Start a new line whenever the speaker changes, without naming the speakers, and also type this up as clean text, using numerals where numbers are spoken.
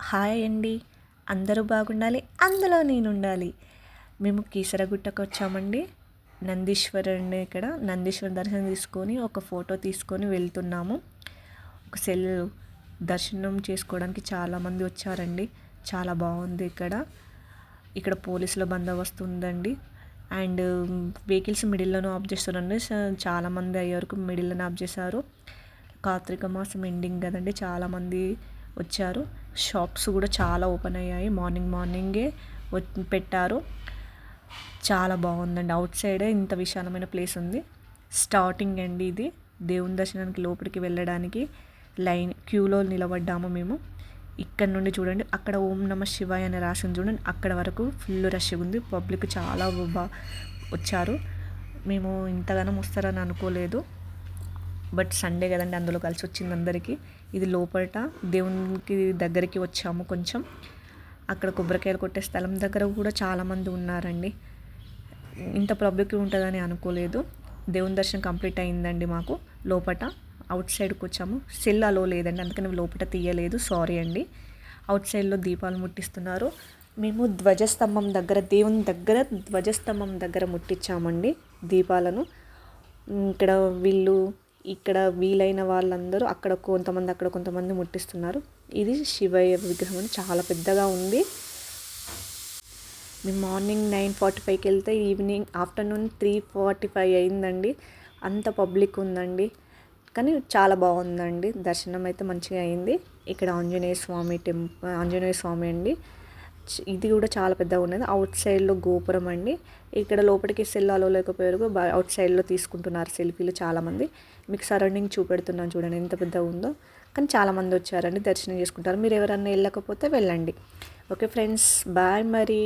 Hi అండి. అందరూ బాగుండాలి, అందులో నేనుండాలి. మేము కీసరగుట్టకు వచ్చామండి. నందీశ్వరుడిని ఇక్కడ నందీశ్వర దర్శనం తీసుకొని ఒక ఫోటో తీసుకొని వెళ్తున్నాము. ఒక సెల్ దర్శనం చేసుకోవడానికి చాలామంది వచ్చారండి. చాలా బాగుంది ఇక్కడ. ఇక్కడ పోలీసుల బందోబస్తు ఉందండి. అండ్ వెహికల్స్ మిడిల్లోనూ ఆఫ్ చేస్తున్నారండి. చాలామంది అయ్యే వరకు మిడిల్లోనే ఆఫ్ చేశారు. కార్తీక మాసం ఎండింగ్ కదండి, చాలామంది వచ్చారు. షాప్స్ కూడా చాలా ఓపెన్ అయ్యాయి. మార్నింగే పెట్టారు. చాలా బాగుందండి. అవుట్ సైడే ఇంత విశాలమైన ప్లేస్ ఉంది. స్టార్టింగ్ అండి ఇది. దేవుని దర్శనానికి లోపలికి వెళ్ళడానికి క్యూలో నిలబడ్డాము మేము. ఇక్కడ నుండి చూడండి, అక్కడ ఓం నమ శివాయ అని రాసింది చూడండి, అక్కడ వరకు ఫుల్ రష్ ఉంది. పబ్లిక్ చాలా వచ్చారు. మేము ఇంతగానం వస్తారని అనుకోలేదు. బట్ సండే కదండి, అందులో కలిసి వచ్చింది అందరికీ. ఇది లోపల దేవునికి దగ్గరికి వచ్చాము కొంచెం. అక్కడ కొబ్బరికాయలు కొట్టే స్థలం దగ్గర కూడా చాలామంది ఉన్నారండి. ఇంత పబ్లిక్ ఉంటుందని అనుకోలేదు. దేవుని దర్శనం కంప్లీట్ అయిందండి మాకు. లోపల అవుట్ సైడ్కి వచ్చాము. సెల్ అలో లేదండి, అందుకని లోపల తీయలేదు, సారీ అండి. అవుట్ సైడ్లో దీపాలు ముట్టిస్తున్నారు. మేము ధ్వజస్తంభం దగ్గర, దేవుని దగ్గర ధ్వజస్తంభం దగ్గర ముట్టించామండి దీపాలను. ఇక్కడ వీలైన వాళ్ళందరూ అక్కడ కొంతమంది ముట్టిస్తున్నారు. ఇది శివయ్య విగ్రహం అని చాలా పెద్దగా ఉంది. మేము మార్నింగ్ 9:45కి వెళ్తే ఆఫ్టర్నూన్ 3:45 అయిందండి. అంత పబ్లిక్ ఉందండి, కానీ చాలా బాగుందండి. దర్శనం అయితే మంచిగా అయింది. ఇక్కడ ఆంజనేయ స్వామి అండి. ఇది కూడా చాలా పెద్దగా ఉన్నది. అవుట్ సైడ్లో గోపురం అండి. ఇక్కడ లోపలికి సెల్లాలో లేకపోయారు, అవుట్ సైడ్లో తీసుకుంటున్నారు సెల్ఫీలు చాలామంది. మీకు సరౌండింగ్ చూపెడుతున్నాను చూడండి ఎంత పెద్దగా ఉందో. కానీ చాలామంది వచ్చారండి, దర్శనం చేసుకుంటారు. మీరు ఎవరన్నా వెళ్ళకపోతే వెళ్ళండి. ఓకే ఫ్రెండ్స్, బాయ్ మరి.